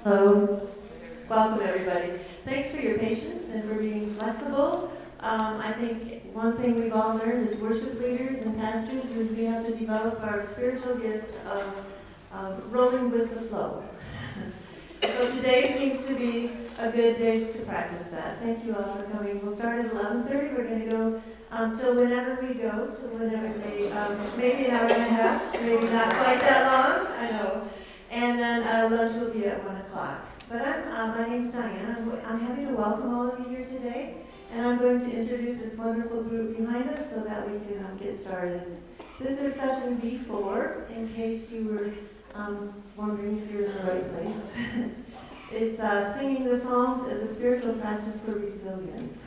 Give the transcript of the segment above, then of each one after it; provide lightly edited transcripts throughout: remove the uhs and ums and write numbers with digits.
Hello. Welcome, everybody. Thanks for your patience and for being flexible. I think one thing we've all learned as worship leaders and pastors is we have to develop our spiritual gift of rolling with the flow. So today seems to be a good day to practice that. Thank you all for coming. We'll start at 11:30. We're going to go till whenever we go, till whenever maybe an hour and a half, maybe not quite that long, I know. And then lunch will be at 1 o'clock. But my name's Diane. I'm happy to welcome all of you here today. And I'm going to introduce this wonderful group behind us so that we can get started. This is session B4, in case you were wondering if you're in the right place. It's singing the Psalms as a spiritual practice for resilience.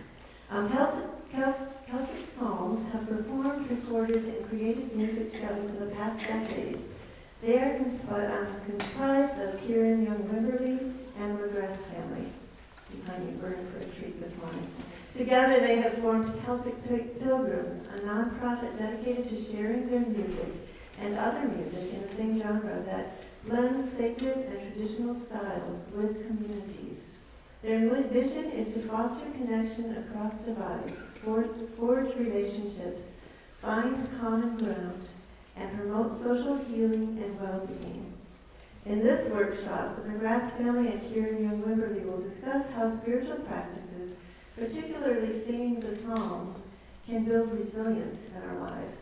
Celtic psalms have performed, recorded, and created music together for the past decade. They are comprised of Kiran Young Wimberly and McGrath family. Behind me, burning for a treat this morning. Together they have formed Celtic Pilgrims, a nonprofit dedicated to sharing their music and other music in the same genre that blends sacred and traditional styles with communities. Their mission is to foster connection across divides, forge relationships, find common ground, and promote social healing and well-being. In this workshop, the McGrath family and Kiran Young Wimberly will discuss how spiritual practices, particularly singing the Psalms, can build resilience in our lives.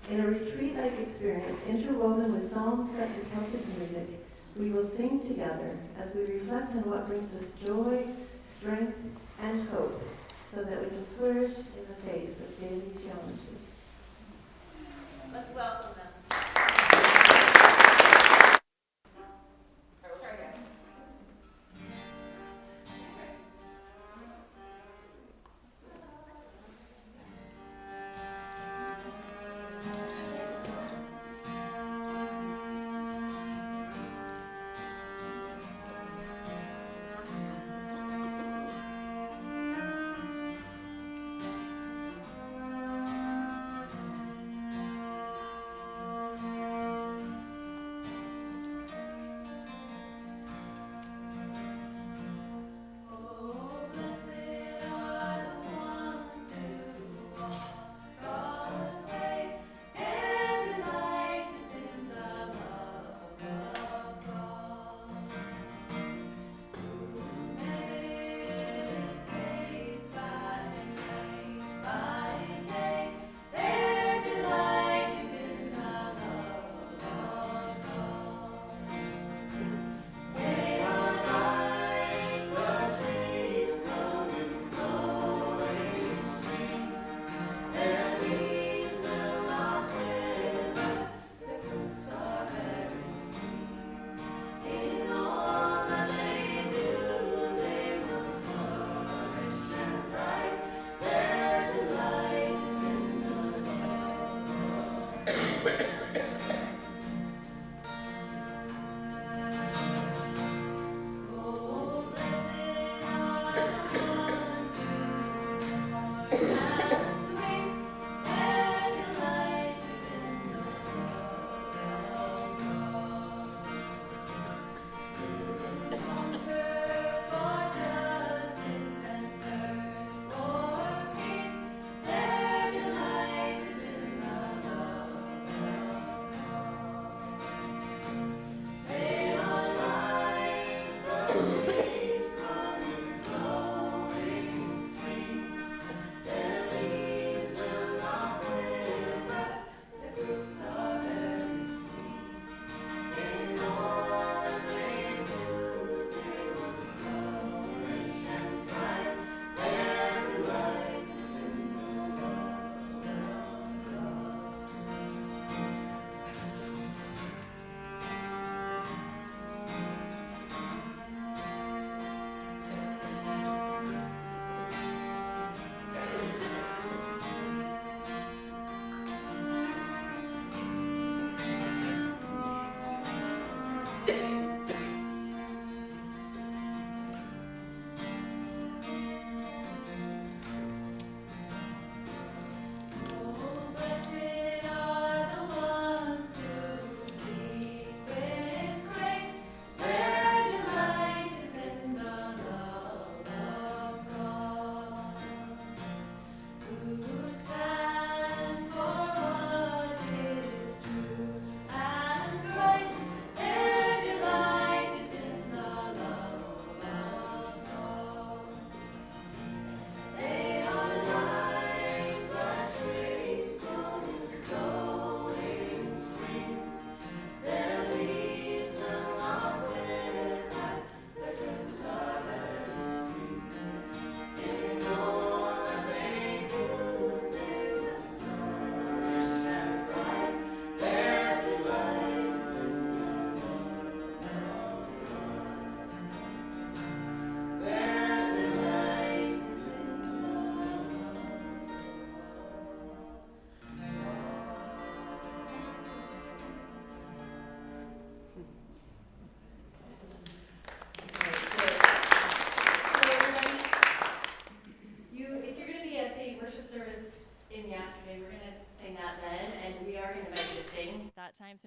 In a retreat-like experience, interwoven with psalms set to Celtic music, we will sing together as we reflect on what brings us joy, strength, and hope, so that we can flourish in the face of daily challenges. Let's welcome them. We'll try again.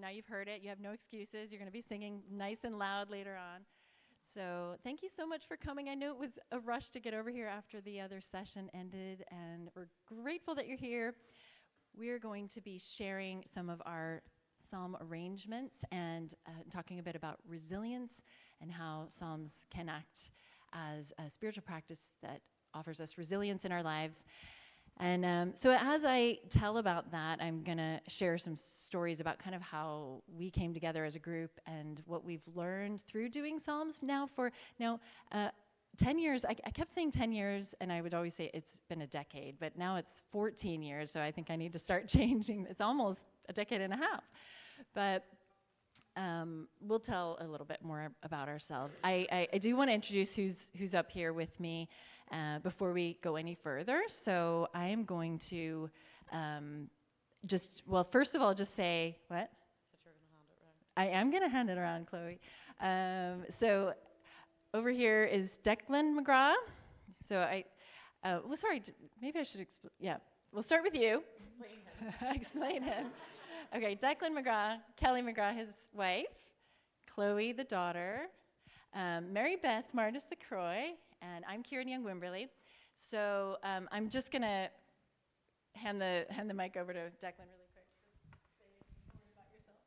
now you've heard it. You have no excuses. You're going to be singing nice and loud later on. So thank you so much for coming. I know it was a rush to get over here after the other session ended, and we're grateful that you're here. We're going to be sharing some of our psalm arrangements and talking a bit about resilience and how psalms can act as a spiritual practice that offers us resilience in our lives. And so as I tell about that, I'm going to share some stories about kind of how we came together as a group and what we've learned through doing psalms now for 10 years. I kept saying 10 years, and I would always say it's been a decade, but now it's 14 years, so I think I need to start changing. It's almost a decade and a half. But we'll tell a little bit more about ourselves. I do want to introduce who's up here with me before we go any further. So I am going to first of all, just say, what? I am going to hand it around, Chloe. So over here is Declan McGrath. So sorry, maybe I should explain. Yeah, we'll start with you. Explain him. Okay, Declan McGrath, Kelly McGrath, his wife, Chloe, the daughter, Mary Beth Martis the Croy, and I'm Kiran Young Wimberly. So I'm just gonna hand the mic over to Declan really quick. Just say a word about yourself.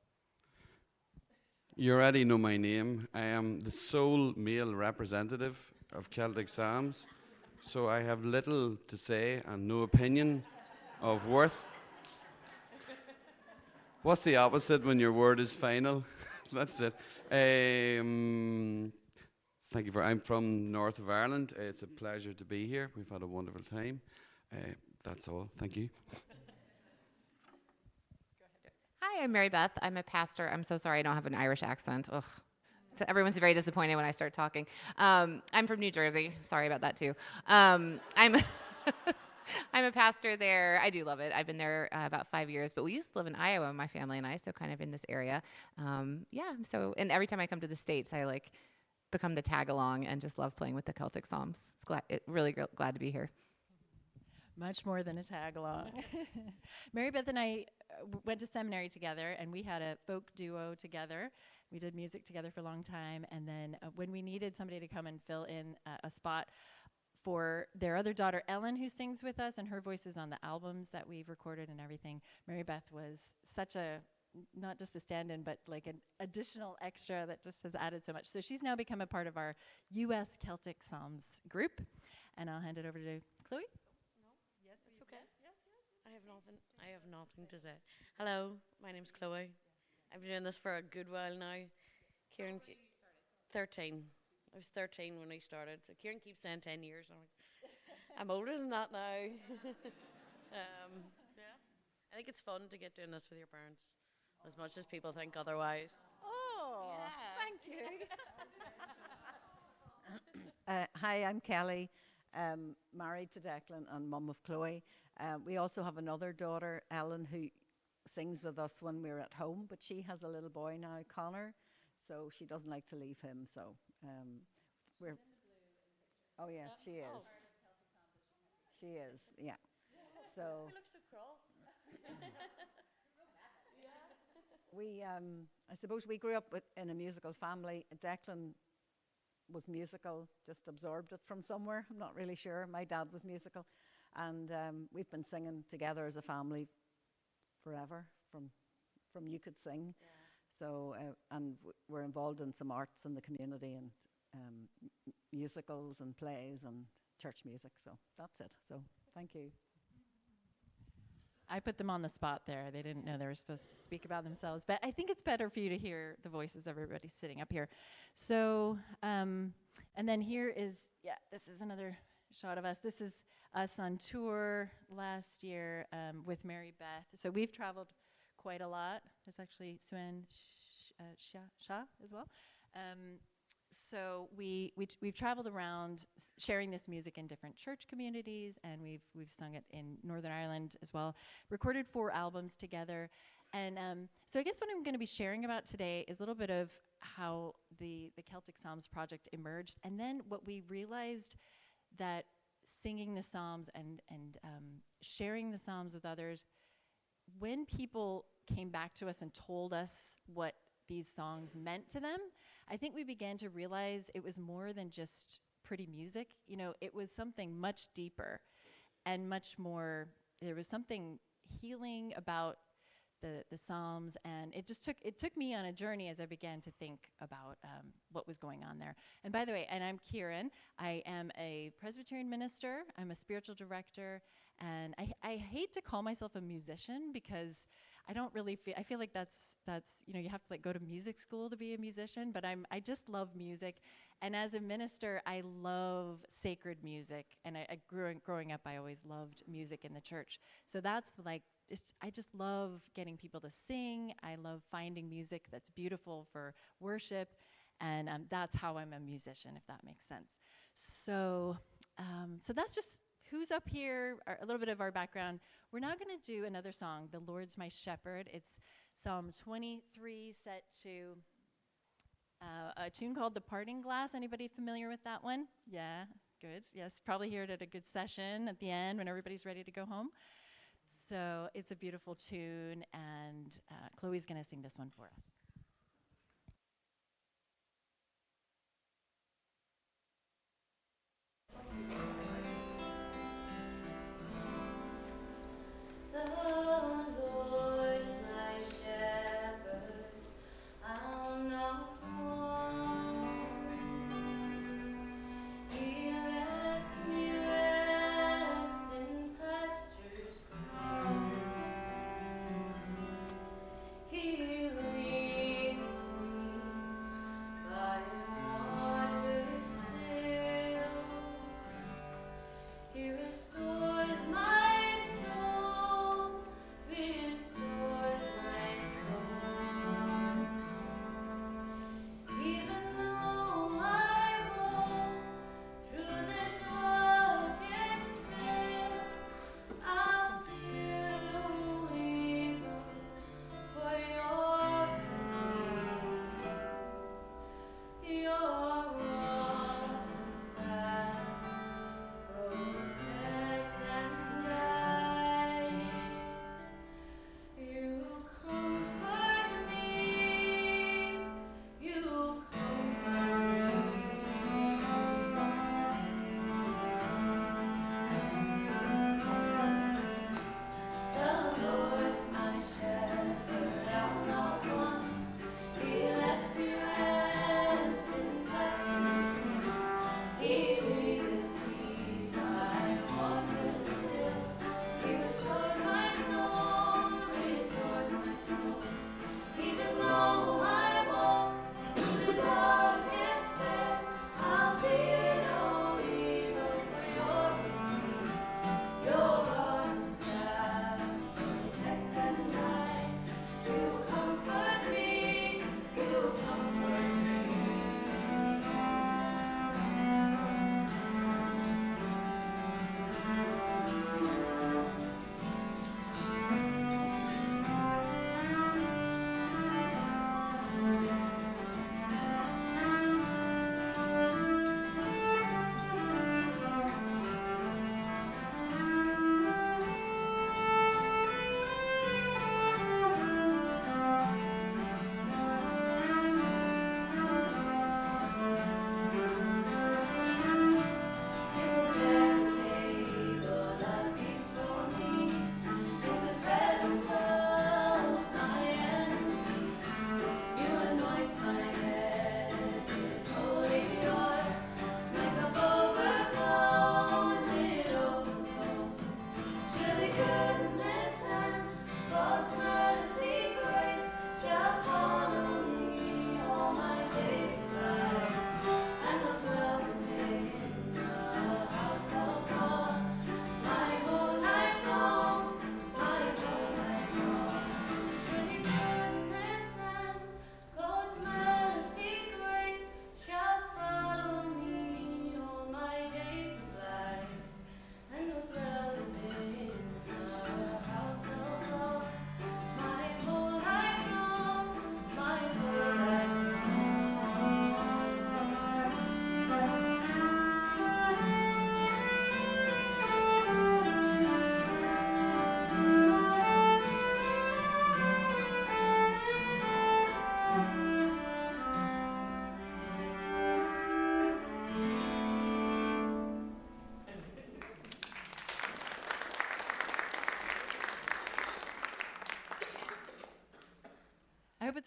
You already know my name. I am the sole male representative of Celtic Psalms, so I have little to say and no opinion of worth. What's the opposite when your word is final? That's it. Thank you I'm from north of Ireland. It's a pleasure to be here. We've had a wonderful time. That's all. Thank you. Hi, I'm Mary Beth. I'm a pastor. I'm so sorry I don't have an Irish accent. Ugh. So everyone's very disappointed when I start talking. I'm from New Jersey. Sorry about that too. I'm a pastor there. I do love it. I've been there about 5 years, but we used to live in Iowa, my family and I, so kind of in this area. And every time I come to the States, I become the tag along and just love playing with the Celtic Psalms. Really glad to be here. Much more than a tag along. Mary Beth and I went to seminary together, and we had a folk duo together. We did music together for a long time, and then when we needed somebody to come and fill in a spot for their other daughter, Ellen, who sings with us, and her voice is on the albums that we've recorded and everything. Mary Beth was such not just a stand-in, but like an additional extra that just has added so much. So she's now become a part of our U.S. Celtic Psalms group, and I'll hand it over to Chloe. No? Yes, it's okay. Yes. I have nothing to say. Hello, my name's Chloe. I've been doing this for a good while now. Kieran, 13. I was 13 when I started, so Kieran keeps saying 10 years. I'm older than that now. I think it's fun to get doing this with your parents, as much as people think otherwise. Oh, Yeah. thank you. Hi, I'm Kelly, married to Declan and mum of Chloe. We also have another daughter, Ellen, who sings with us when we're at home, but she has a little boy now, Connor, so she doesn't like to leave him. So we're. Oh yes, she is. She is. Yeah. So. We look so cross. I suppose we grew up in a musical family. Declan was musical, just absorbed it from somewhere. I'm not really sure. My dad was musical, and we've been singing together as a family forever. From You Could Sing. Yeah. So we're involved in some arts in the community and musicals and plays and church music. So that's it. So thank you. I put them on the spot there. They didn't know they were supposed to speak about themselves, but I think it's better for you to hear the voices of everybody sitting up here. So, and then here is, this is another shot of us. This is us on tour last year with Mary Beth. So we've traveled quite a lot. There's actually Suen Shah as well. So we've traveled around sharing this music in different church communities, and we've sung it in Northern Ireland as well. Recorded 4 albums together, and so I guess what I'm going to be sharing about today is a little bit of how the Celtic Psalms project emerged, and then what we realized that singing the Psalms and sharing the Psalms with others, when people came back to us and told us what these songs meant to them, I think we began to realize it was more than just pretty music. You know, it was something much deeper and much more, there was something healing about the Psalms, and it took me on a journey as I began to think about what was going on there. And by the way, and I'm Kiran. I am a Presbyterian minister. I'm a spiritual director, and I hate to call myself a musician because I don't really feel. I feel like that's you know, you have to like go to music school to be a musician. But I just love music, and as a minister, I love sacred music. And growing up, I always loved music in the church. So that's like. I just love getting people to sing. I love finding music that's beautiful for worship, and that's how I'm a musician, if that makes sense. So, so that's just who's up here, a little bit of our background. We're now going to do another song, "The Lord's My Shepherd." It's Psalm 23 set to a tune called "The Parting Glass." Anybody familiar with that one? Yeah, good. Yes, probably hear it at a good session at the end when everybody's ready to go home. So it's a beautiful tune, and Chloe's going to sing this one for us. He leads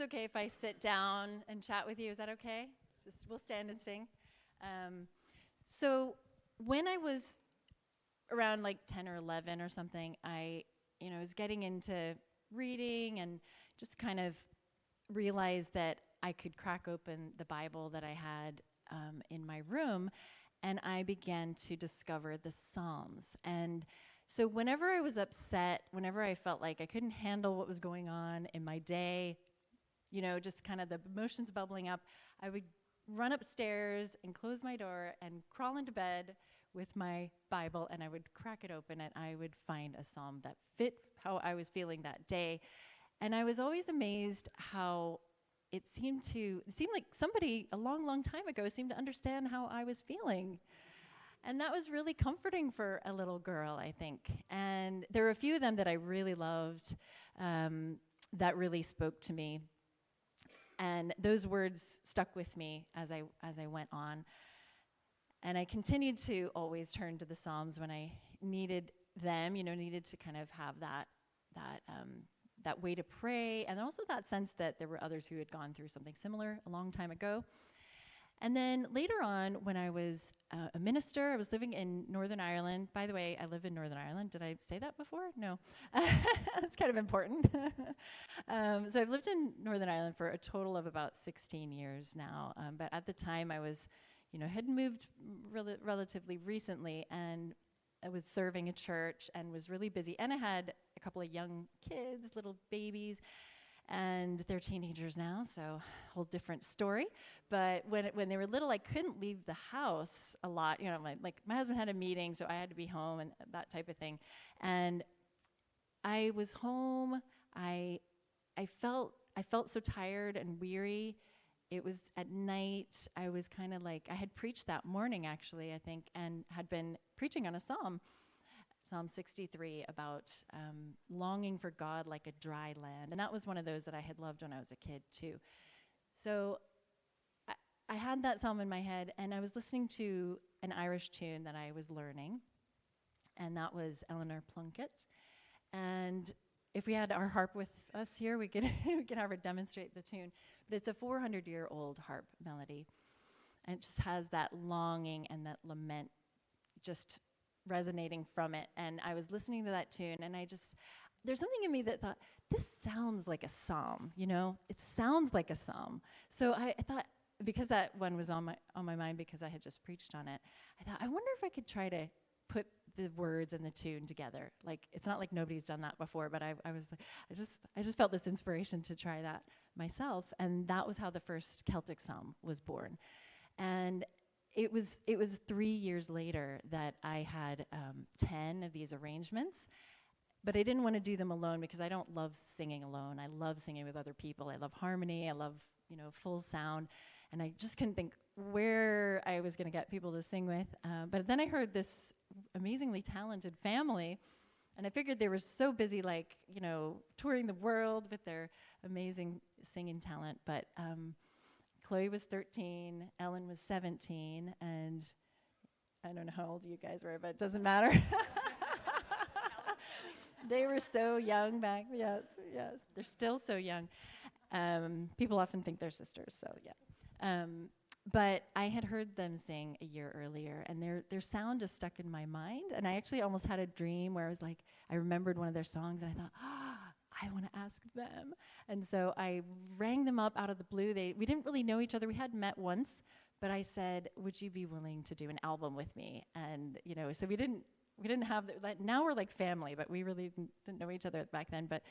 it's okay if I sit down and chat with you. Is that okay? We'll stand and sing. So when I was around like 10 or 11 or something, I was getting into reading and just kind of realized that I could crack open the Bible that I had in my room, and I began to discover the Psalms. And so whenever I was upset, whenever I felt like I couldn't handle what was going on in my day, just kind of the emotions bubbling up, I would run upstairs and close my door and crawl into bed with my Bible, and I would crack it open and I would find a psalm that fit how I was feeling that day. And I was always amazed how it seemed like somebody a long, long time ago seemed to understand how I was feeling. And that was really comforting for a little girl, I think. And there were a few of them that I really loved that really spoke to me. And those words stuck with me as I went on. And I continued to always turn to the Psalms when I needed them, needed to kind of have that way to pray, and also that sense that there were others who had gone through something similar a long time ago. And then later on, when I was a minister, I was living in Northern Ireland. By the way, I live in Northern Ireland. Did I say that before? No. That's kind of important. So I've lived in Northern Ireland for a total of about 16 years now. But at the time, I was, had moved relatively recently, and I was serving a church and was really busy. And I had a couple of young kids, little babies, and they're teenagers now, so whole different story. But when they were little, I couldn't leave the house a lot. My husband had a meeting, so I had to be home and that type of thing. And I was home. I felt so tired and weary. It was at night. I was kind of like, I had preached that morning, actually, I think, and had been preaching on a psalm, Psalm 63, about longing for God like a dry land. And that was one of those that I had loved when I was a kid, too. So I had that psalm in my head, and I was listening to an Irish tune that I was learning, and that was Eleanor Plunkett. And if we had our harp with us here, we could have her demonstrate the tune. But it's a 400-year-old harp melody, and it just has that longing and that lament just resonating from it. And I was listening to that tune, and there's something in me that thought, this sounds like a psalm, It sounds like a psalm. So I thought, because that one was on my mind because I had just preached on it, I thought, I wonder if I could try to put the words and the tune together. Like, it's not like nobody's done that before, but I was like, I just felt this inspiration to try that myself, and that was how the first Celtic psalm was born. And it was 3 years later that I had 10 of these arrangements, but I didn't want to do them alone because I don't love singing alone. I love singing with other people. I love harmony. I love, full sound. And I just couldn't think where I was going to get people to sing with. But then I heard this amazingly talented family, and I figured they were so busy, touring the world with their amazing singing talent. But Chloe was 13, Ellen was 17, and I don't know how old you guys were, but it doesn't matter. They were so young back, yes. They're still so young. People often think they're sisters, so yeah. But I had heard them sing a year earlier, and their sound just stuck in my mind. And I actually almost had a dream where I remembered one of their songs, and I thought, I want to ask them. And so I rang them up out of the blue. We didn't really know each other. We had met once, but I said, would you be willing to do an album with me? And, so we didn't have, now we're like family, but we really didn't know each other back then. But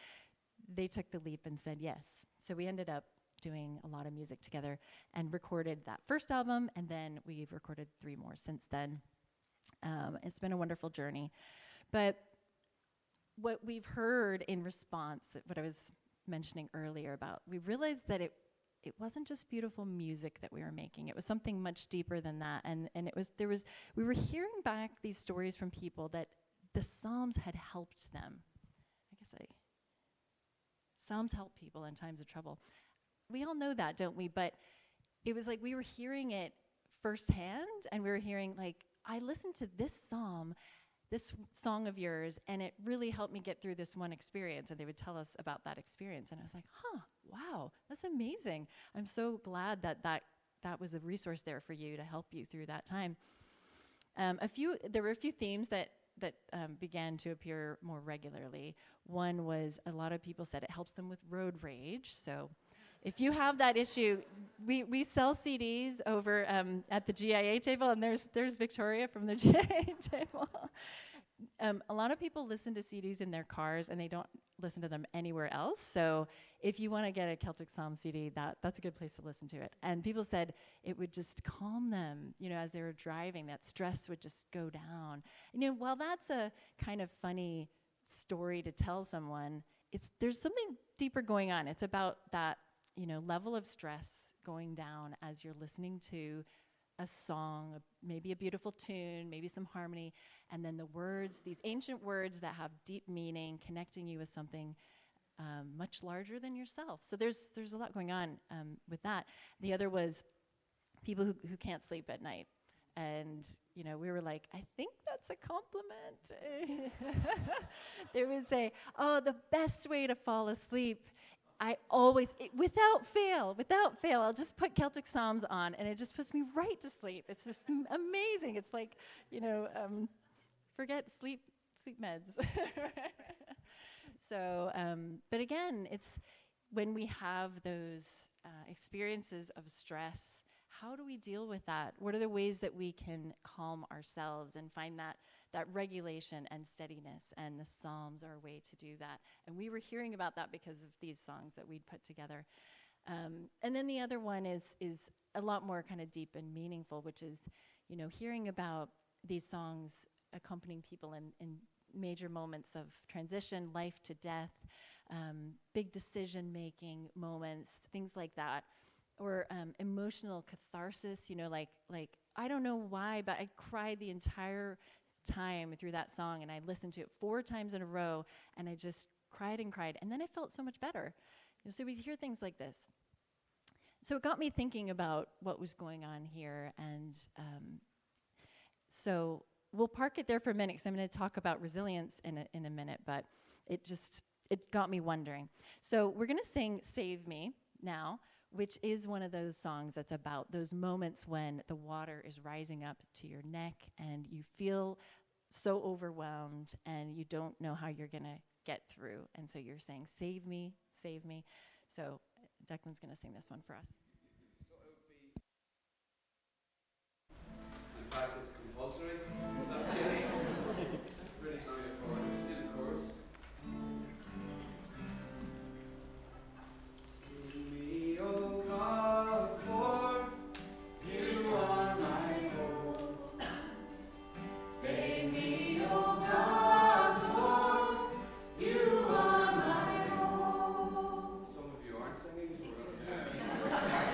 they took the leap and said yes. So we ended up doing a lot of music together and recorded that first album, and then we've recorded 3 more since then. It's been a wonderful journey. But what we've heard in response, what I was mentioning earlier about, we realized that it wasn't just beautiful music that we were making. It was something much deeper than that. And we were hearing back these stories from people that the Psalms had helped them. Psalms help people in times of trouble. We all know that, don't we? But it was like we were hearing it firsthand, and we were hearing, I listened to this psalm, this song of yours, and it really helped me get through this one experience. And they would tell us about that experience. And I was like, wow, that's amazing. I'm so glad that was a resource there for you to help you through that time. There were a few themes that began to appear more regularly. One was, a lot of people said it helps them with road rage. So if you have that issue, we sell CDs over at the GIA table, and there's Victoria from the GIA table. A lot of people listen to CDs in their cars, and they don't listen to them anywhere else. So if you want to get a Celtic Psalm CD, that's a good place to listen to it. And people said it would just calm them, as they were driving, that stress would just go down. And while that's a kind of funny story to tell someone, there's something deeper going on. It's about that, level of stress going down as you're listening to a song, maybe a beautiful tune, maybe some harmony, and then the words, these ancient words that have deep meaning, connecting you with something much larger than yourself. So there's a lot going on with that. The other was people who can't sleep at night. And, we were like, I think that's a compliment. They would say, oh, the best way to fall asleep, I always, without fail, I'll just put Celtic Psalms on, and it just puts me right to sleep. It's just amazing. It's like, forget sleep meds. So, but again, it's when we have those experiences of stress, how do we deal with that? What are the ways that we can calm ourselves and find that regulation and steadiness? And the Psalms are a way to do that. And we were hearing about that because of these songs that we'd put together. And then the other one is a lot more kind of deep and meaningful, which is, hearing about these songs accompanying people in major moments of transition, life to death, big decision-making moments, things like that. Or emotional catharsis, like I don't know why, but I cried the entire time through that song, and I listened to it 4 times in a row, and I just cried and cried, and then I felt so much better. So we'd hear things like this. So it got me thinking about what was going on here, and so we'll park it there for a minute, because I'm going to talk about resilience in a minute, but it got me wondering. So we're going to sing Save Me now, which is one of those songs that's about those moments when the water is rising up to your neck and you feel so overwhelmed and you don't know how you're going to get through. And so you're saying, save me, save me. So Declan's going to sing this one for us. So it would be, in fact, it's compulsory. Is that okay? Really straightforward. Just do the chorus. Oh God, for you are my hope. Save me, oh God, for you are my hope. Some of you aren't singing, so we're going to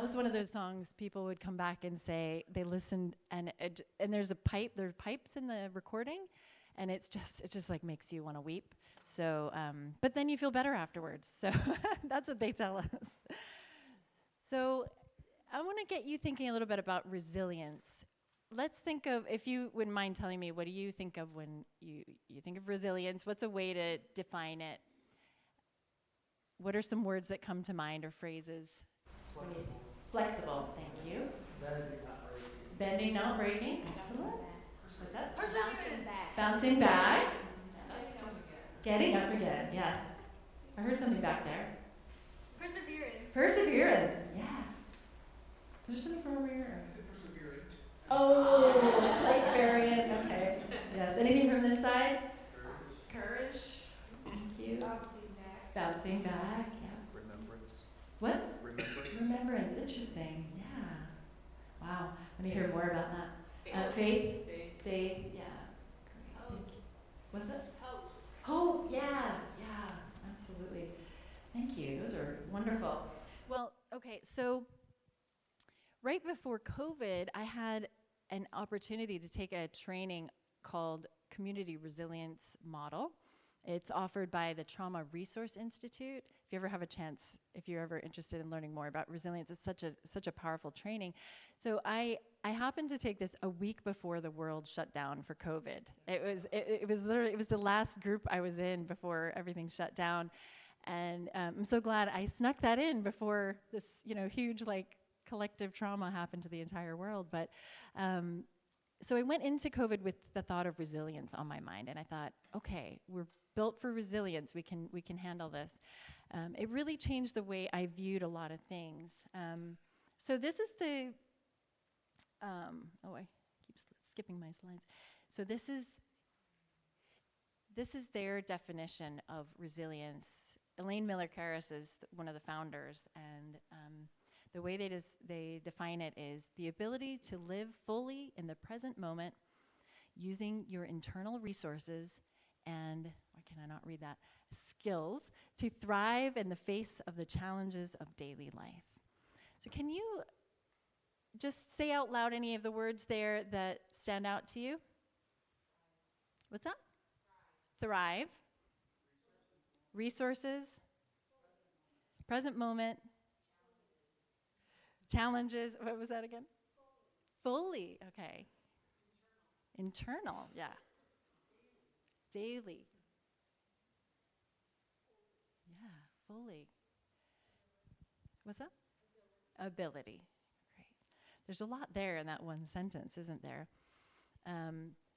was one of those songs people would come back and say they listened, and there's there are pipes in the recording, and it just like makes you want to weep. So, but then you feel better afterwards. So that's what they tell us. So I want to get you thinking a little bit about resilience. Let's think of, if you wouldn't mind telling me, what do you think of when you think of resilience? What's a way to define it? What are some words that come to mind or phrases? Flexible. Flexible, thank you. Bending, not breaking. Bending, not breaking. Excellent. What's that? Bouncing back. Bouncing back. Getting up again, yes. I heard something back there. Perseverance. Perseverance, yeah. Is there something from over here? Is it perseverant? Oh, slight variant, okay. Yes, anything from this side? Courage. Thank you. Bouncing back. Bouncing back, yeah. Remembrance. What? Remembrance. Remembrance, interesting, yeah. Wow, let me hear more about that. Faith? Faith, yeah. Great, thank you. What's that? Hope. Hope, yeah, absolutely. Thank you, those are wonderful. Well, okay, so right before COVID, I had an opportunity to take a training called Community Resilience Model. It's offered by the Trauma Resource Institute. If you ever have a chance, if you're ever interested in learning more about resilience, it's such a powerful training. So I happened to take this a week before the world shut down for COVID. It was the last group I was in before everything shut down, and I'm so glad I snuck that in before this huge collective trauma happened to the entire world. But so I went into COVID with the thought of resilience on my mind, and I thought, okay, we're built for resilience. We can handle this. It really changed the way I viewed a lot of things. So this is the I keep skipping my slides. So this is their definition of resilience. Elaine Miller-Karras is one of the founders, and the way they define it is the ability to live fully in the present moment using your internal resources and, why can I not read that, skills to thrive in the face of the challenges of daily life. So can you just say out loud any of the words there that stand out to you? What's that? Thrive. Resources. Present moment. Challenges. What was that again? Fully. Okay. Internal. Yeah. Daily. Yeah, fully. What's that? Ability. Great. There's a lot there in that one sentence, isn't there?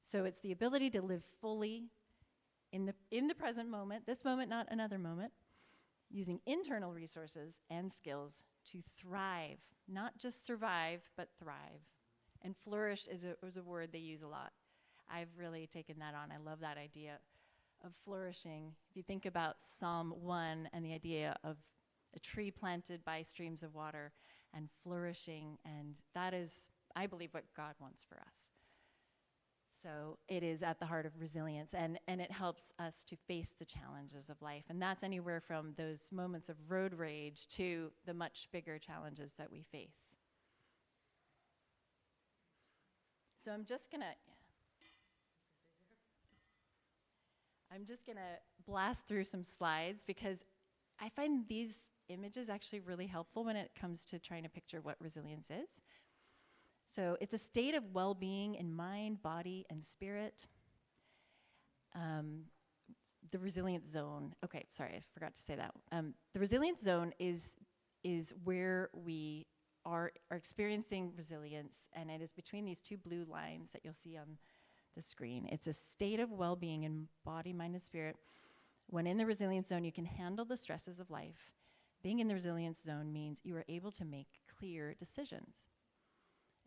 So it's the ability to live fully in the present moment, this moment, not another moment, using internal resources and skills to thrive, not just survive, but thrive. And flourish is a word they use a lot. I've really taken that on. I love that idea of flourishing. If you think about Psalm 1 and the idea of a tree planted by streams of water and flourishing, and that is, I believe, what God wants for us. So it is at the heart of resilience, and it helps us to face the challenges of life. And that's anywhere from those moments of road rage to the much bigger challenges that we face. So I'm just gonna blast through some slides because I find these images actually really helpful when it comes to trying to picture what resilience is. So it's a state of well-being in mind, body, and spirit. The resilience zone. Okay, sorry, I forgot to say that. The resilience zone is where we are experiencing resilience, and it is between these two blue lines that you'll see on the screen. It's a state of well-being in body, mind, and spirit. When in the resilience zone, you can handle the stresses of life. Being in the resilience zone means you are able to make clear decisions.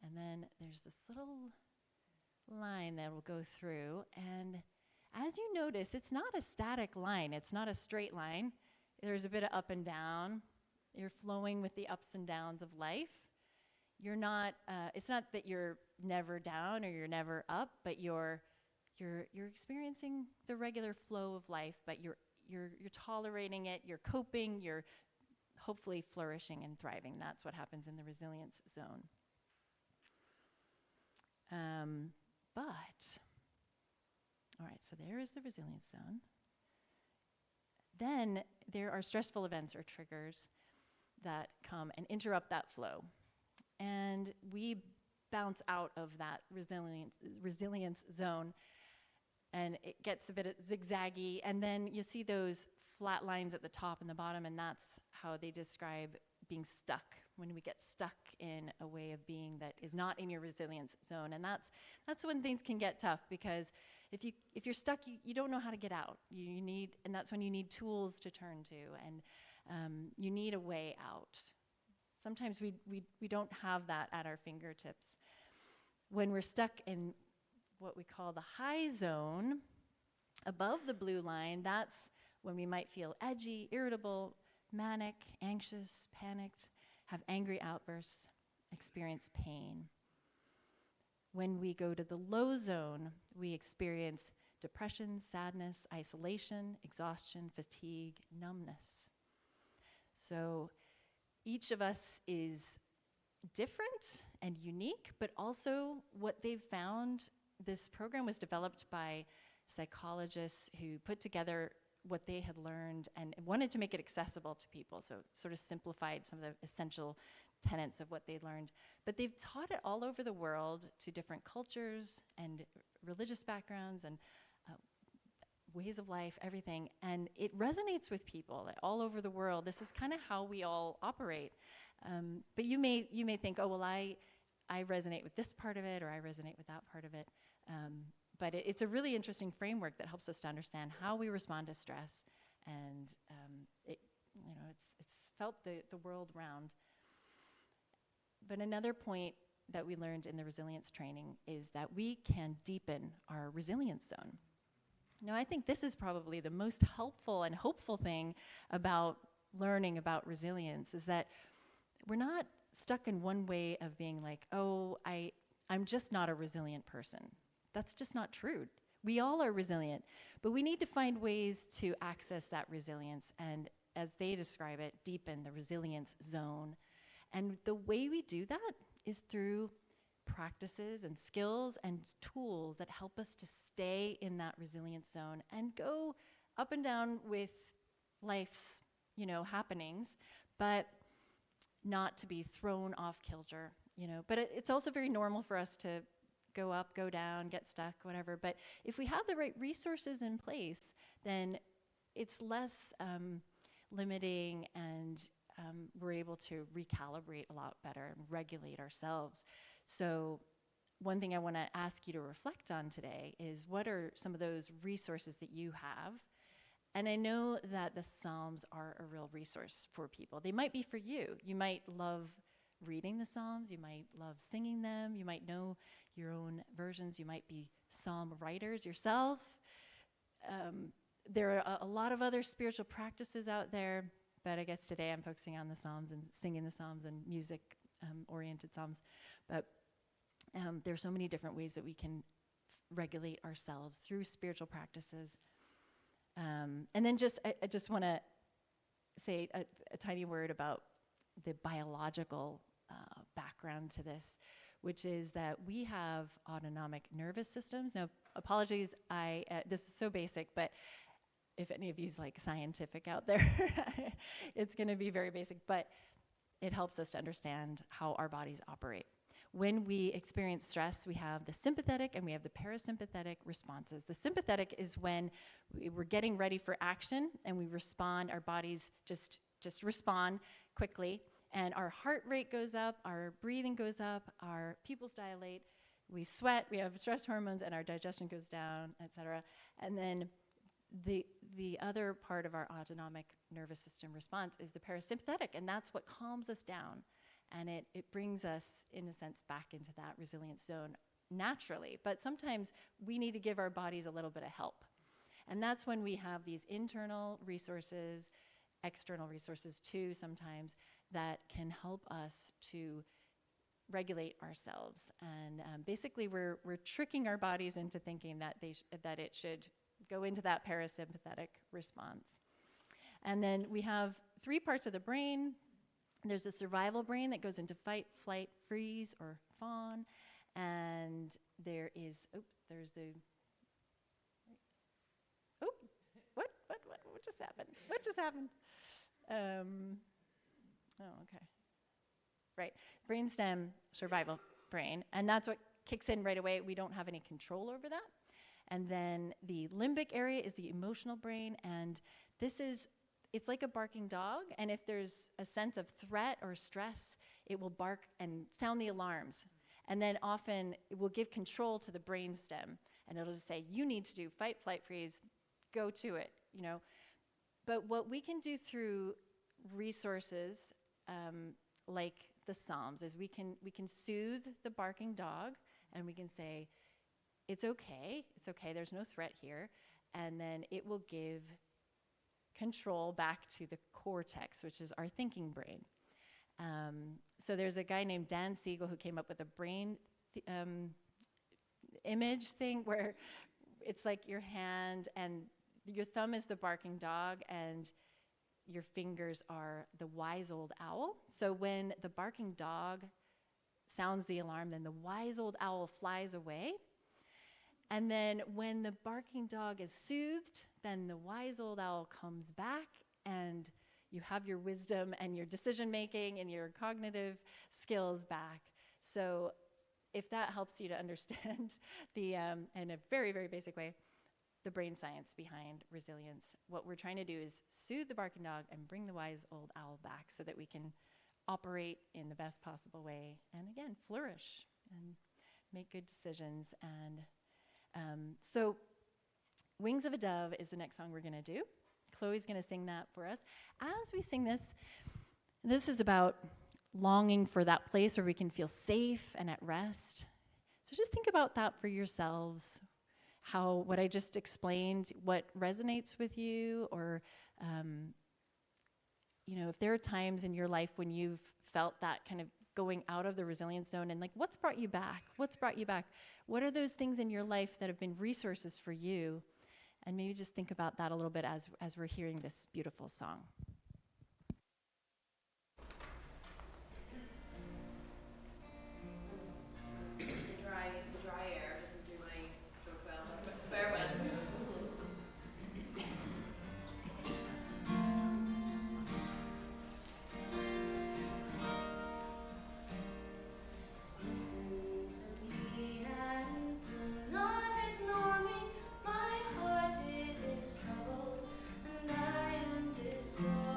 And then there's this little line that will go through, and as you notice, it's not a static line. It's not a straight line. There's a bit of up and down. You're flowing with the ups and downs of life. You're not, it's not that you're never down or you're never up, but you're experiencing the regular flow of life, but you're tolerating it, you're coping, you're hopefully flourishing and thriving. That's what happens in the resilience zone. All right, so there is the resilience zone. Then there are stressful events or triggers that come and interrupt that flow. And we bounce out of that resilience zone, and it gets a bit zigzaggy, and then you see those flat lines at the top and the bottom, and that's how they describe being stuck, when we get stuck in a way of being that is not in your resilience zone. And that's when things can get tough, because if you're stuck, you don't know how to get out. And that's when you need tools to turn to, and you need a way out. Sometimes we don't have that at our fingertips. When we're stuck in what we call the high zone, above the blue line, that's when we might feel edgy, irritable, manic, anxious, panicked, have angry outbursts, experience pain. When we go to the low zone, we experience depression, sadness, isolation, exhaustion, fatigue, numbness. So each of us is different and unique, but also what they've found, this program was developed by psychologists who put together what they had learned and wanted to make it accessible to people, so sort of simplified some of the essential tenets of what they learned. But they've taught it all over the world to different cultures and religious backgrounds and ways of life, everything, and it resonates with people like, all over the world. This is kind of how we all operate. But you may think, oh, well, I resonate with this part of it, or I resonate with that part of it. But it's a really interesting framework that helps us to understand how we respond to stress, and it's felt the world round. But another point that we learned in the resilience training is that we can deepen our resilience zone. Now, I think this is probably the most helpful and hopeful thing about learning about resilience, is that we're not stuck in one way of being like, oh, I'm just not a resilient person. That's just not true. We all are resilient, but we need to find ways to access that resilience and, as they describe it, deepen the resilience zone. And the way we do that is through practices and skills and tools that help us to stay in that resilience zone and go up and down with life's, happenings, but not to be thrown off kilter, But it's also very normal for us to go up, go down, get stuck, whatever. But if we have the right resources in place, then it's less limiting, and we're able to recalibrate a lot better and regulate ourselves. So one thing I want to ask you to reflect on today is, what are some of those resources that you have? And I know that the Psalms are a real resource for people. They might be for you. You might love reading the Psalms. You might love singing them. You might know your own versions. You might be psalm writers yourself. There are a lot of other spiritual practices out there, but I guess today I'm focusing on the Psalms and singing the Psalms and music-oriented Psalms. But there's so many different ways that we can regulate ourselves through spiritual practices. And then I just want to say a tiny word about the biological background to this, which is that we have autonomic nervous systems. Now, apologies, this is so basic, but if any of you's like scientific out there, it's going to be very basic, but it helps us to understand how our bodies operate. When we experience stress, we have the sympathetic and we have the parasympathetic responses. The sympathetic is when we're getting ready for action and we respond, our bodies just respond quickly, and our heart rate goes up, our breathing goes up, our pupils dilate, we sweat, we have stress hormones, and our digestion goes down, etc. And then the other part of our autonomic nervous system response is the parasympathetic, and that's what calms us down. And it brings us, in a sense, back into that resilience zone naturally. But sometimes we need to give our bodies a little bit of help. And that's when we have these internal resources, external resources too sometimes, that can help us to regulate ourselves. And basically we're tricking our bodies into thinking that that it should go into that parasympathetic response. And then we have 3 parts of the brain. There's the survival brain that goes into fight, flight, freeze, or fawn. And there is, there's the, what just happened? What just happened? Okay. Right, brainstem, survival brain. And that's what kicks in right away. We don't have any control over that. And then the limbic area is the emotional brain. And this is, it's like a barking dog. And if there's a sense of threat or stress, it will bark and sound the alarms. And then often it will give control to the brainstem. And it'll just say, you need to do fight, flight, freeze, go to it, you know. But what we can do through resources like the Psalms is we can soothe the barking dog, and we can say, it's okay, there's no threat here. And then it will give control back to the cortex, which is our thinking brain. So there's a guy named Dan Siegel who came up with a brain image thing where it's like your hand and your thumb is the barking dog and your fingers are the wise old owl. So when the barking dog sounds the alarm, then the wise old owl flies away. And then when the barking dog is soothed, then the wise old owl comes back, and you have your wisdom and your decision making and your cognitive skills back. So if that helps you to understand the, in a very, very basic way, the brain science behind resilience, what we're trying to do is soothe the barking dog and bring the wise old owl back so that we can operate in the best possible way and, again, flourish and make good decisions. And so Wings of a Dove is the next song we're going to do. Chloe's going to sing that for us. As we sing this, this is about longing for that place where we can feel safe and at rest. So just think about that for yourselves, how what I just explained, what resonates with you, or you know, if there are times in your life when you've felt that kind of going out of the resilience zone, and like, what's brought you back? What's brought you back? What are those things in your life that have been resources for you? And maybe just think about that a little bit as we're hearing this beautiful song. The dry air doesn't do my throat well. Bear with. My heart it is troubled, and I am distraught.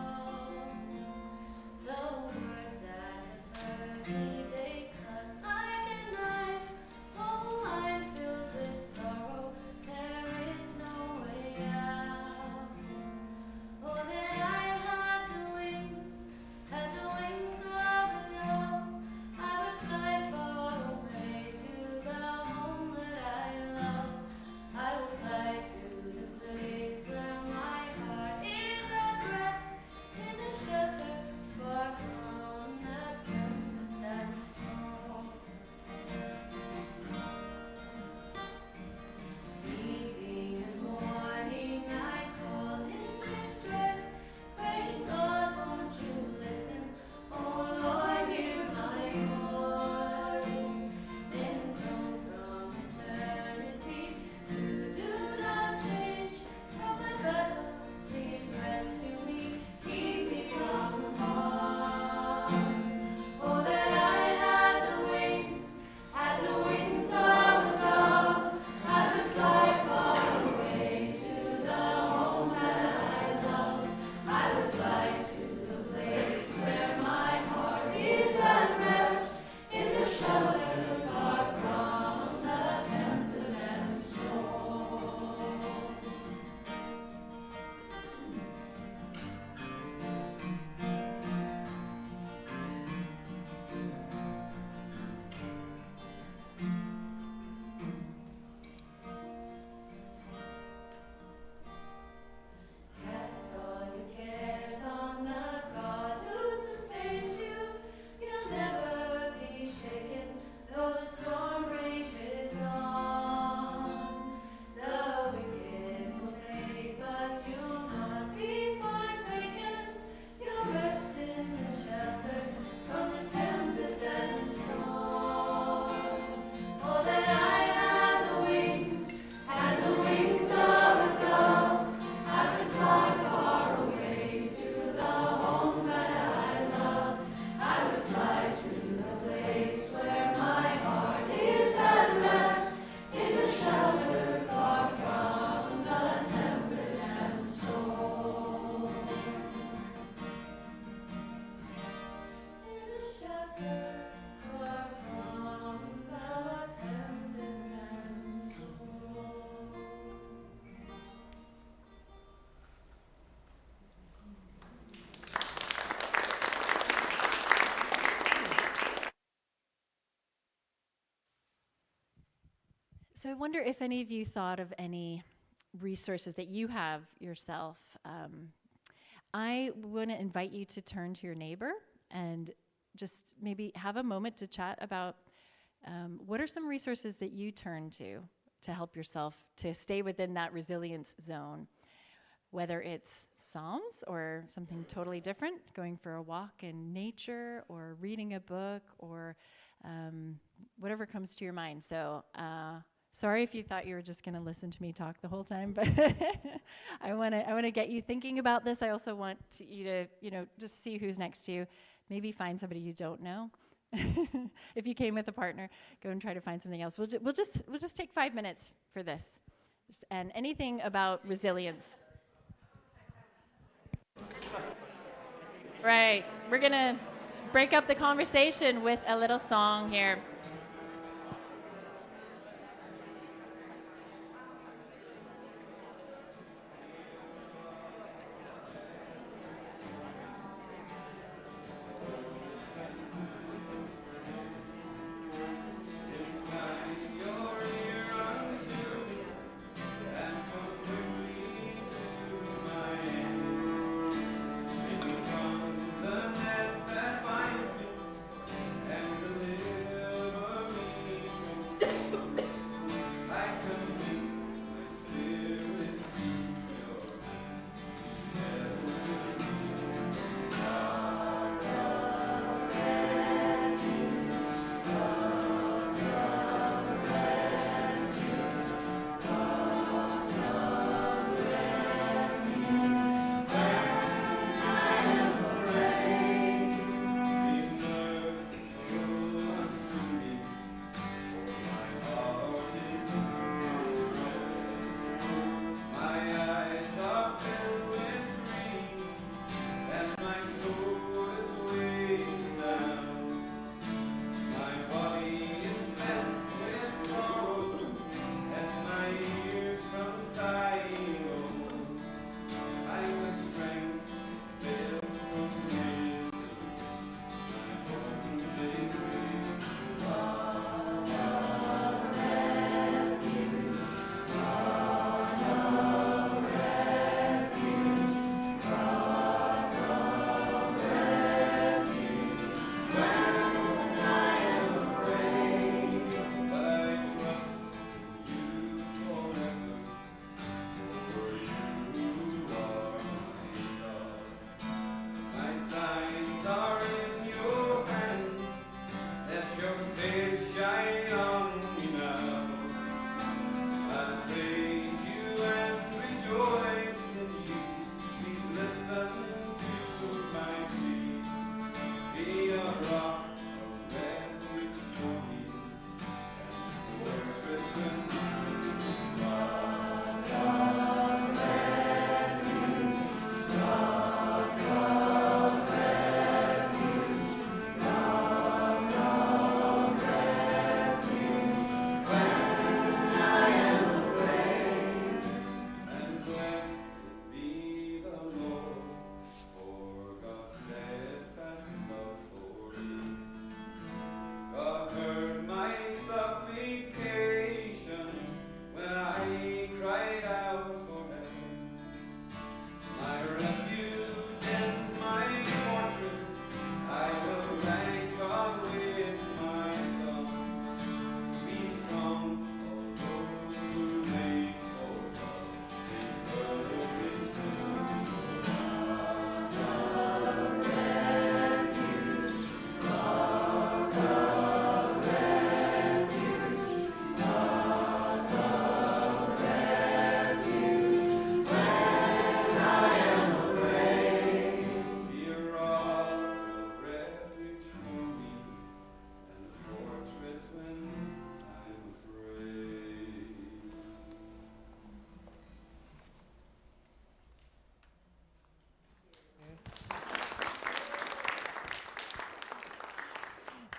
So I wonder if any of you thought of any resources that you have yourself. I want to invite you to turn to your neighbor and just maybe have a moment to chat about what are some resources that you turn to help yourself to stay within that resilience zone, whether it's Psalms or something totally different, going for a walk in nature or reading a book or whatever comes to your mind. So sorry if you thought you were just going to listen to me talk the whole time, but I want to get you thinking about this. I also want you to, just see who's next to you. Maybe find somebody you don't know. If you came with a partner, go and try to find something else. We'll just take 5 minutes for this, and anything about resilience. Right, we're gonna break up the conversation with a little song here.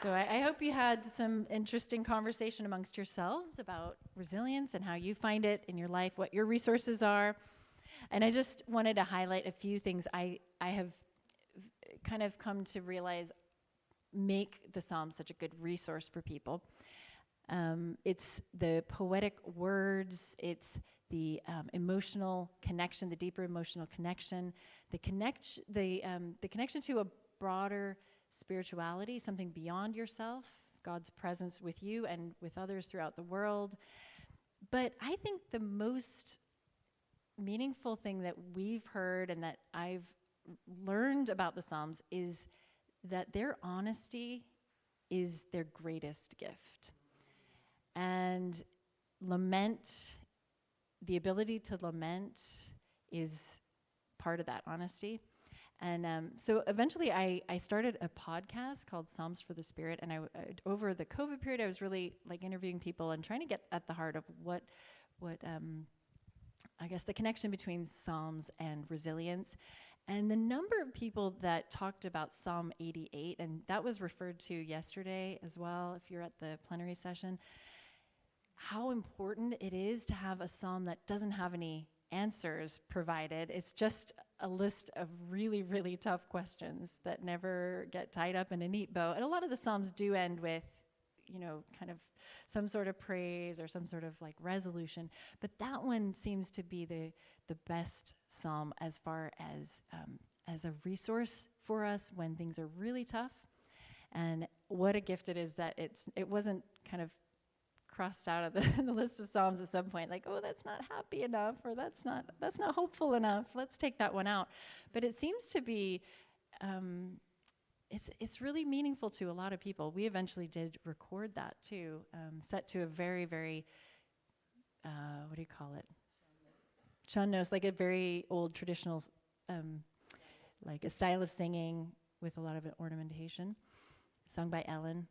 So I hope you had some interesting conversation amongst yourselves about resilience and how you find it in your life, what your resources are. And I just wanted to highlight a few things I have kind of come to realize make the Psalms such a good resource for people. It's the poetic words, it's the emotional connection, the deeper emotional connection, the connection to a broader spirituality, something beyond yourself, God's presence with you and with others throughout the world. But I think the most meaningful thing that we've heard and that I've learned about the Psalms is that their honesty is their greatest gift. And lament, the ability to lament, is part of that honesty. And so eventually I started a podcast called Psalms for the Spirit, and over the COVID period I was really like interviewing people and trying to get at the heart of what I guess the connection between Psalms and resilience. And the number of people that talked about Psalm 88, and that was referred to yesterday as well, if you're at the plenary session, how important it is to have a psalm that doesn't have any answers provided. It's just a list of really, really tough questions that never get tied up in a neat bow. And a lot of the psalms do end with, kind of some sort of praise or some sort of like resolution. But that one seems to be the best psalm as far as a resource for us when things are really tough. And what a gift it is that it wasn't kind of crossed out of the list of psalms at some point, like, oh, that's not happy enough, or that's not hopeful enough. Let's take that one out. But it seems to be, it's really meaningful to a lot of people. We eventually did record that too, set to a very, very, what do you call it? Chunnos, like a very old traditional, like a style of singing with a lot of ornamentation, sung by Ellen.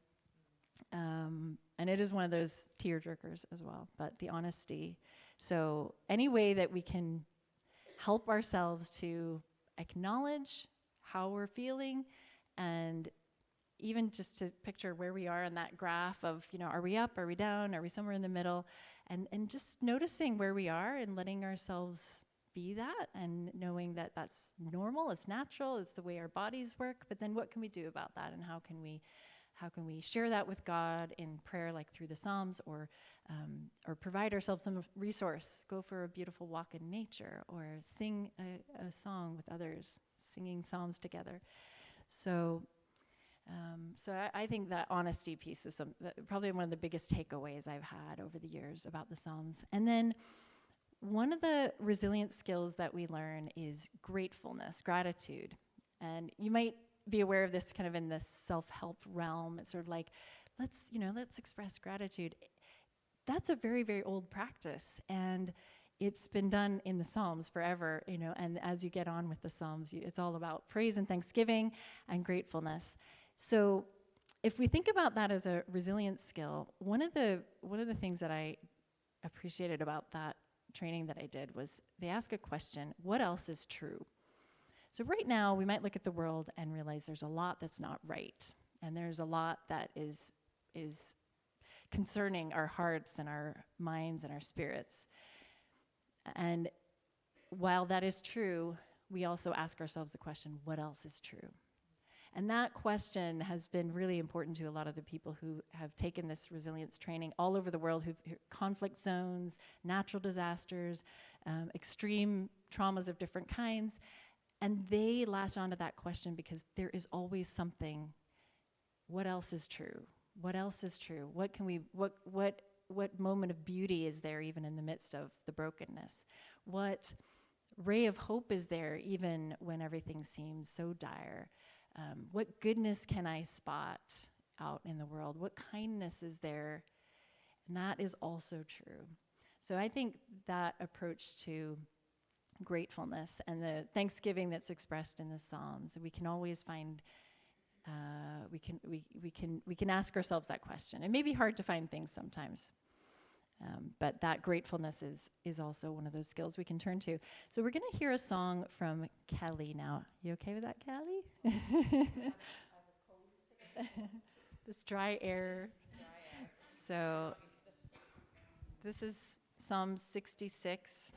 And it is one of those tearjerkers as well, but the honesty. So any way that we can help ourselves to acknowledge how we're feeling, and even just to picture where we are in that graph of, are we up, are we down, are we somewhere in the middle, and just noticing where we are and letting ourselves be that, and knowing that that's normal, it's natural, it's the way our bodies work. But then what can we do about that, and how can we share that with God in prayer, like through the Psalms, or provide ourselves some resource, go for a beautiful walk in nature, or sing a song with others, singing Psalms together. So I think that honesty piece was probably one of the biggest takeaways I've had over the years about the Psalms. And then one of the resilience skills that we learn is gratefulness, gratitude. And you might be aware of this kind of in the self-help realm. It's sort of like, let's express gratitude. That's a very, very old practice, and it's been done in the Psalms forever, and as you get on with the Psalms, it's all about praise and thanksgiving and gratefulness. So if we think about that as a resilience skill, one of the things that I appreciated about that training that I did was they ask a question: what else is true? So right now, we might look at the world and realize there's a lot that's not right, and there's a lot that is concerning our hearts and our minds and our spirits. And while that is true, we also ask ourselves the question, what else is true? And that question has been really important to a lot of the people who have taken this resilience training all over the world, conflict zones, natural disasters, extreme traumas of different kinds. And they latch onto that question because there is always something. What else is true? What else is true? What moment of beauty is there even in the midst of the brokenness? What ray of hope is there even when everything seems so dire? What goodness can I spot out in the world? What kindness is there? And that is also true. So I think that approach to gratefulness and the thanksgiving that's expressed in the Psalms, we can always find, we can ask ourselves that question. It may be hard to find things sometimes, but that gratefulness is also one of those skills we can turn to. So we're going to hear a song from Kelly now. You okay with that, Kelly? This dry air. So this is Psalm 66.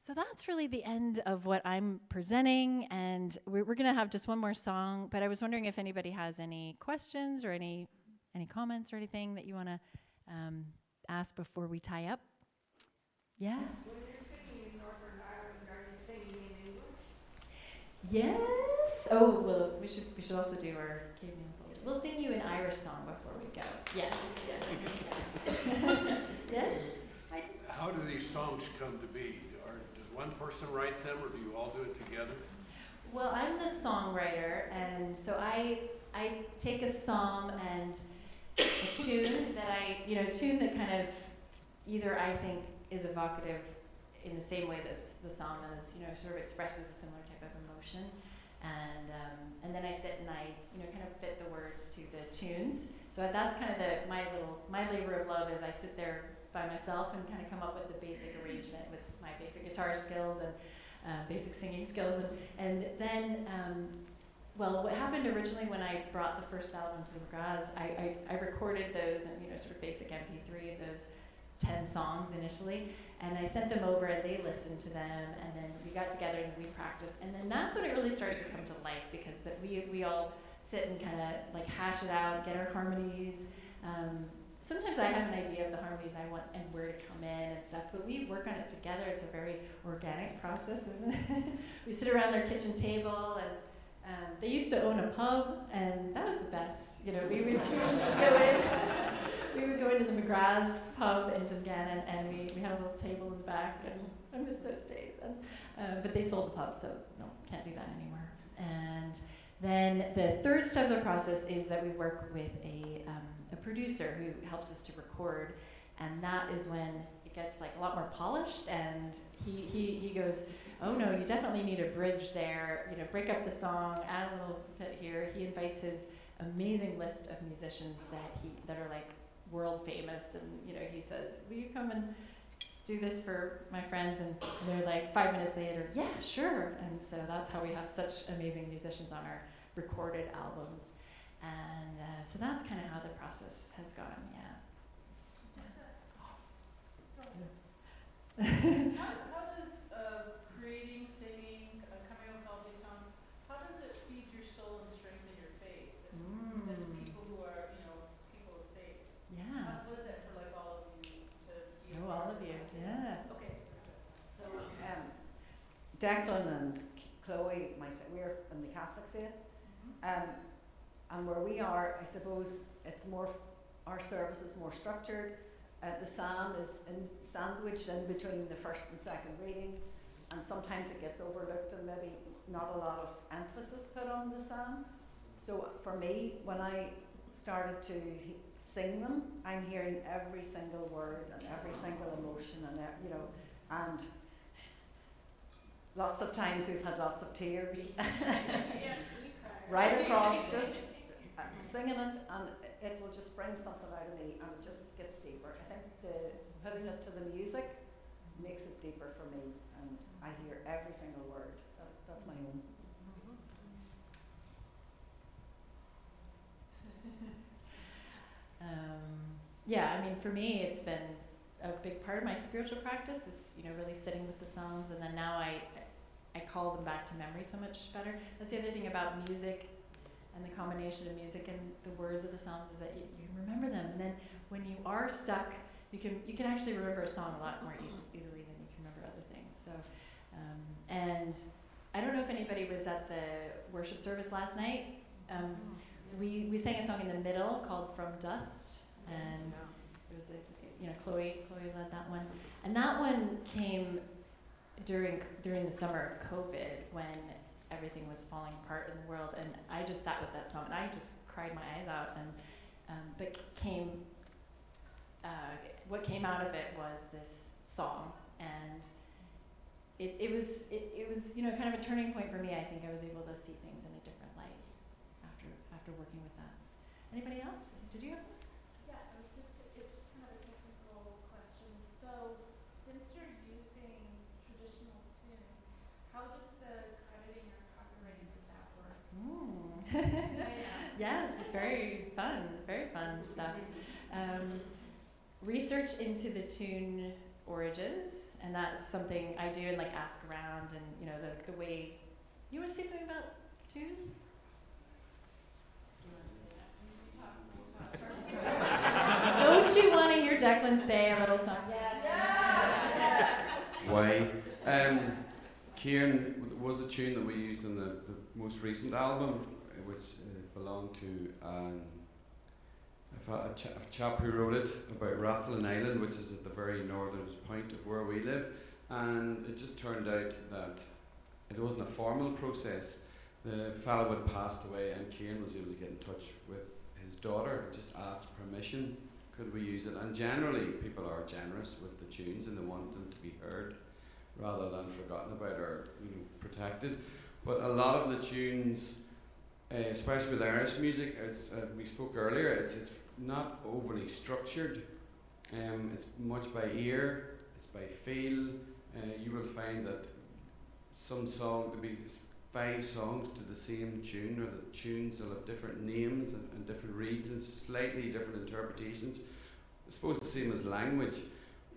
So that's really the end of what I'm presenting, and we're going to have just one more song, but I was wondering if anybody has any questions or any comments or anything that you want to ask before we tie up. Yeah? When you're singing in Northern Ireland, are you singing in English? Yes. Oh, well, we should also do our Canadian. We'll sing you an Irish song before we go. Yes. Yes. Yes. How do these songs come to be? Does one person write them, or do you all do it together? Well, I'm the songwriter, and so I take a psalm and a tune that kind of either I think is evocative in the same way that the psalm is, sort of expresses a similar type of emotion, and then I sit and I kind of fit the words to the tunes. So that's kind of my labor of love is I sit there by myself and kind of come up with the basic arrangement with my basic guitar skills and basic singing skills, and then well, what happened originally when I brought the first album to the McGraths, I recorded those and sort of basic MP3 of those 10 songs initially, and I sent them over and they listened to them, and then we got together and we practiced, and then that's when it really started to come to life, because that we all sit and kind of like hash it out, get our harmonies. Sometimes I have an idea of the harmonies I want and where to come in and stuff, but we work on it together. It's a very organic process, isn't it? We sit around their kitchen table, and they used to own a pub, and that was the best. We would just go in. We would go into the McGrath's pub in Dungannon, and we had a little table in the back, and I miss those days. But they sold the pub, so no, can't do that anymore. And then the third step of the process is that we work with a producer who helps us to record, and that is when it gets like a lot more polished, and he goes, oh no, you definitely need a bridge there, break up the song, add a little bit here. He invites his amazing list of musicians that are like world famous, and he says, will you come and do this for my friends? And they're like 5 minutes later, yeah, sure. And so that's how we have such amazing musicians on our recorded albums. And so that's kind of how the process has gone, yeah. How does creating, singing, coming up with all these songs, how does it feed your soul and strengthen your faith as people who are, people of faith? Yeah. What is that for like all of you to be a all part of you, yeah. Okay. So Declan and Chloe, we're in the Catholic faith. And where we are, I suppose it's more, our service is more structured. The psalm is sandwiched in between the first and second reading, and sometimes it gets overlooked and maybe not a lot of emphasis put on the psalm. So for me, when I started to sing them, I'm hearing every single word and every single emotion, and and lots of times we've had lots of tears right across, just singing it, and it will just bring something out of me, and it just gets deeper. I think putting it to the music makes it deeper for me, and I hear every single word. That's my own. Yeah, I mean, for me, it's been a big part of my spiritual practice is, really sitting with the songs, and then now I call them back to memory so much better. That's the other thing about music and the combination of music and the words of the songs is that you can remember them, and then when you are stuck, you can actually remember a song a lot more easily than you can remember other things. So, and I don't know if anybody was at the worship service last night. We sang a song in the middle called From Dust, and it was Chloe led that one, and that one came during the summer of COVID when everything was falling apart in the world, and I just sat with that song and I just cried my eyes out, and but what came out of it was this song, and it was kind of a turning point for me. I think I was able to see things in a different light after working with that. Anybody else? Did you have something? Yeah, it's kind of a technical question. So, since you're using traditional tunes, how does the crediting or copyrighting of that work? Yes, it's very fun stuff. Research into the tune origins, and that's something I do and like ask around, and you know the way. You want to say something about tunes? Don't you want to hear Declan say a little something? Yes. Why? Kieran was a tune that we used in the most recent album, which belonged to a chap who wrote it about Rathlin Island, which is at the very northern point of where we live. And it just turned out that it wasn't a formal process. The fellow had passed away, and Kieran was able to get in touch with his daughter, just asked permission, could we use it? And generally people are generous with the tunes and they want them to be heard rather than forgotten about or protected. But a lot of the tunes, especially with Irish music, as we spoke earlier, it's not overly structured. It's much by ear, it's by feel. You will find that some song, there'll be 5 songs to the same tune, or the tunes will have different names and different reads and slightly different interpretations. I suppose the same as language,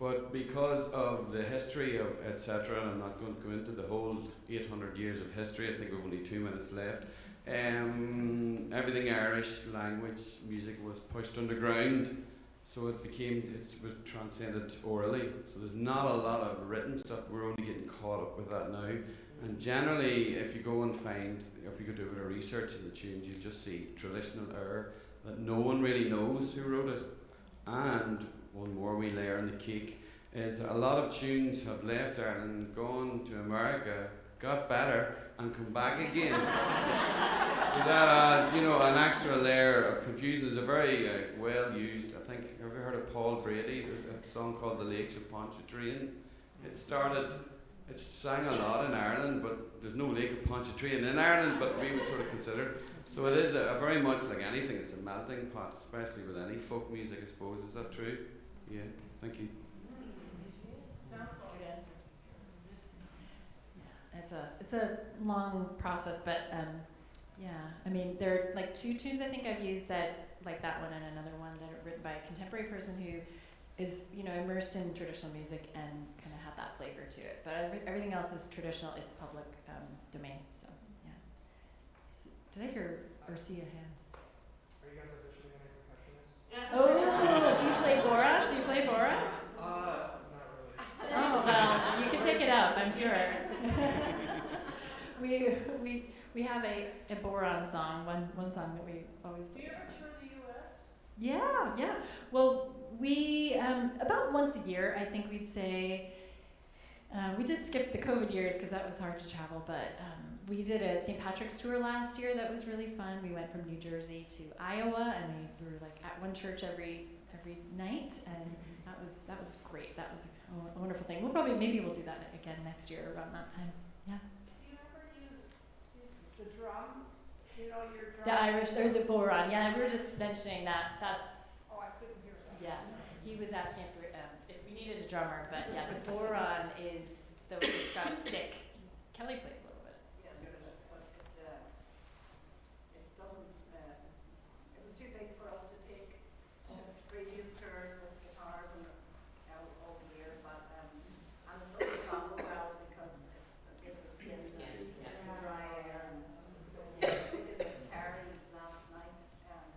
but because of the history of etc., and I'm not going to go into the whole 800 years of history, I think we've only 2 minutes left, everything Irish language music was pushed underground, so it was transcended orally. So there's not a lot of written stuff. We're only getting caught up with that now. And generally, if you go and if you go do a bit of research in the tunes, you'll just see traditional air that no one really knows who wrote it. And one more wee layer on the cake is a lot of tunes have left Ireland, gone to America, got better, and come back again. So that adds, an extra layer of confusion. There's a very well used, I think, have you heard of Paul Brady? There's a song called The Lakes of Pontchartrain. It's sang a lot in Ireland, but there's no Lake of Pontchartrain in Ireland, but we would sort of consider. So it is a very much like anything, it's a melting pot, especially with any folk music, I suppose. Is that true? Yeah, thank you. Sounds good. Yeah, it's a long process, but yeah, I mean, there are like 2 tunes I think I've used that, like that one and another one that are written by a contemporary person who is, immersed in traditional music and kind of had that flavor to it. But everything else is traditional, it's public domain, so yeah. Did I hear or see a hand? Are you guys auditioning any percussionists? Oh, do you play Bora? Do you play Bora? Not really. Oh, well, you can pick it up, I'm sure. we have a Boron song, one song that we always play. Do you ever tour the U.S.? Yeah. Well, we, about once a year, I think we'd say, we did skip the COVID years because that was hard to travel, but we did a St. Patrick's tour last year that was really fun. We went from New Jersey to Iowa, and we were like at one church every night, and that was great. That was a wonderful thing. Maybe we'll do that again next year around that time. Yeah. Do you ever use the drum? Your drum? The Irish, or the Boron. Yeah, we were just mentioning that. That's. Oh, I couldn't hear that. Yeah, he was asking if we needed a drummer, but yeah, the Boron is it's got a stick. Kelly played a little bit. Yeah, but it doesn't, it was too big for us to take previous tours with guitars and all the year, but, and it doesn't travel well because it's a bit of a skin and dry air. And so we did with Terry last night, Terry,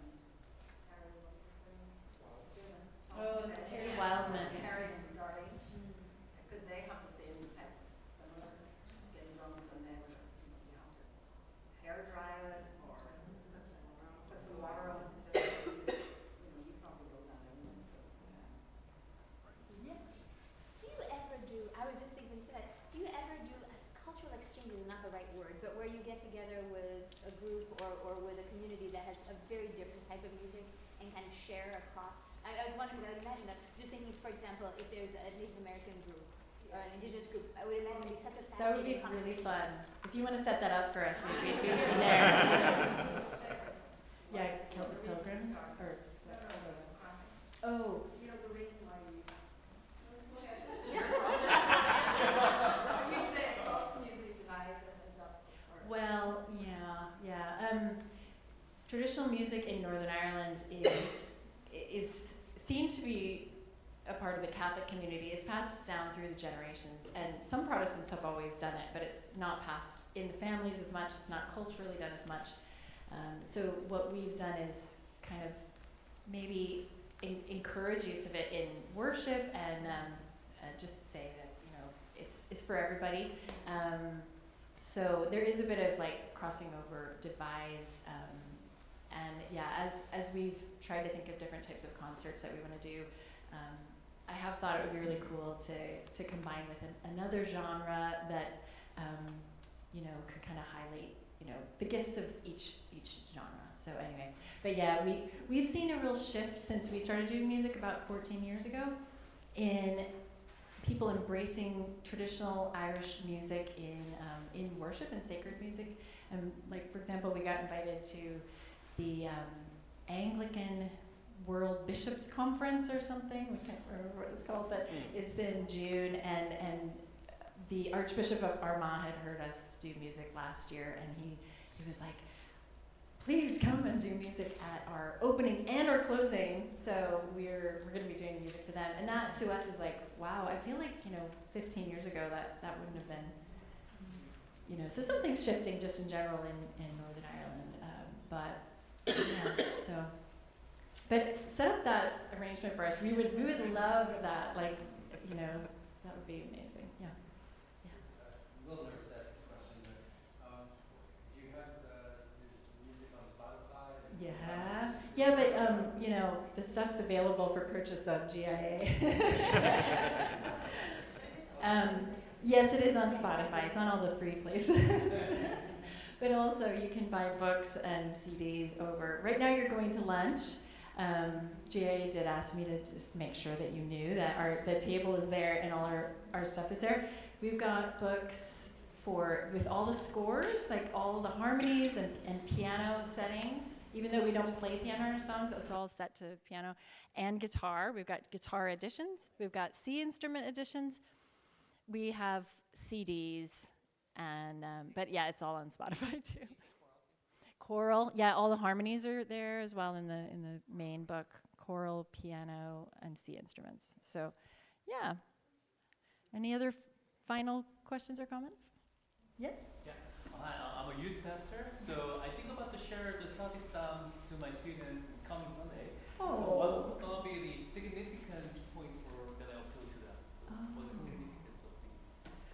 what's his name? Was doing it. Oh, Terry Wildman. Terry and Darlene, because they have the same type, similar skin drums, and they were, you have to hair dry it or put some water on it to just, you probably know that anyway. Yeah. Do you ever do, I was just thinking, do you ever do a cultural exchange is not the right word, but where you get together with a group or with a community that has a very different type of music and kind of share across? I was wondering, I would imagine that, just thinking, for example, if there's a Native American group or an indigenous group, I would imagine it would be such a That would be fascinating really conversation. fun. If you want to set that up for us, we'd be there. Yeah, Celtic Pilgrims or. Oh. You know, the reason why we say across community divide, I think that's the part. Well, yeah. Traditional music in Northern Ireland is seen to be a part of the Catholic community. It's passed down through the generations, and some Protestants have always done it, but it's not passed in families as much. It's not culturally done as much. So what we've done is kind of maybe encourage use of it in worship, and just say that, you know, it's for everybody. So there is a bit of like crossing over divides, and yeah, as we've tried to think of different types of concerts that we want to do, I have thought it would be really cool to combine with another genre that you know, could kind of highlight, you know, the gifts of each genre. So anyway, but yeah, we've seen a real shift since we started doing music about 14 years ago in people embracing traditional Irish music in worship and sacred music. Like, for example, we got invited to the Anglican World Bishops Conference or something. We can't remember what it's called, but it's in June, and the Archbishop of Armagh had heard us do music last year, and he was like, please come and do music at our opening and our closing. So we're going to be doing music for them. And that to us is like, wow, I feel like, you know, 15 years ago that wouldn't have been, you know, so something's shifting just in general in Northern Ireland. But yeah, so, but set up that arrangement for us. We would love that, like, you know, that would be amazing. Yeah. A little nervous to ask this question, but do you have music on Spotify? Yeah, but you know, the stuff's available for purchase on GIA. Yes, it is on Spotify. It's on all the free places. But also, you can buy books and CDs over. Right now, you're going to lunch. GIA did ask me to just make sure that you knew that the table is there and all our stuff is there. We've got books with all the scores, like all the harmonies and piano settings. Even though we don't play piano in our songs, it's all set to piano and guitar. We've got guitar editions. We've got C instrument editions. We have CDs, and but yeah, it's all on Spotify too. Choral, yeah, all the harmonies are there as well in the main book. Choral, piano, and C instruments. So, yeah. Any other final questions or comments? Yeah. Yeah. Hi, I'm a youth pastor, so I think about to share the Celtic Psalms to my students this coming Sunday. Oh. So what's going to be the significant point that I'll appeal to them? What's the significance of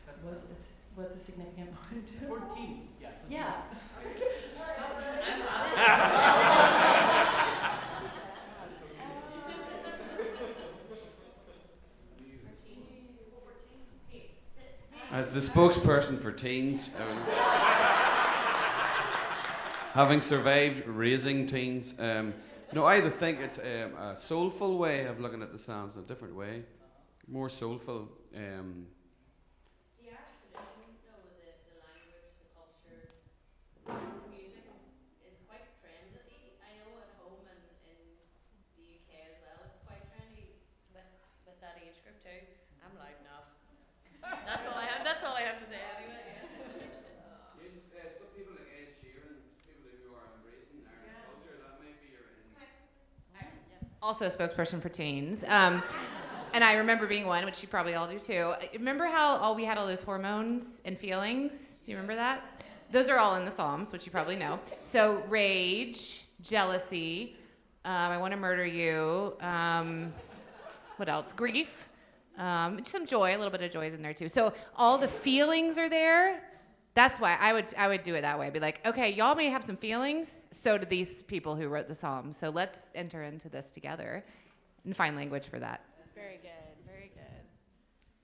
the Celtic Psalms? What's a significant point? For teens, yeah. For yeah. As the spokesperson for teens, having survived raising teens, no, I think it's a soulful way of looking at the Psalms, a different way, more soulful. The Irish tradition, though, the language, the culture, the music is quite trendy. I know at home and in the UK as well, it's quite trendy with that age group too. I'm loud enough. That's all I have to say anyway. Some people like Ed Sheeran, people who are embracing Irish culture, that might be your Also a spokesperson for teens. And I remember being one, which you probably all do too. Remember how we had all those hormones and feelings? Do you remember that? Those are all in the Psalms, which you probably know. So rage, jealousy, I want to murder you. What else? Grief. Some joy, a little bit of joy is in there too. So all the feelings are there. That's why I would do it that way. Be like, okay, y'all may have some feelings. So do these people who wrote the Psalms. So let's enter into this together and find language for that. Very good. Very good.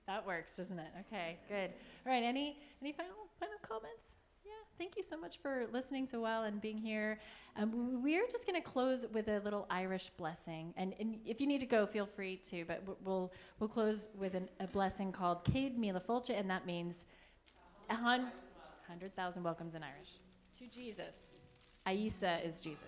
That works, doesn't it? Okay, good. All right. Any final comments? Yeah. Thank you so much for listening so well and being here. We're just going to close with a little Irish blessing, and if you need to go, feel free to. But we'll close with a blessing called Céad Míle Fáilte, and that means 100,000 welcomes in Irish to Jesus. Aisa is Jesus.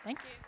Thank you.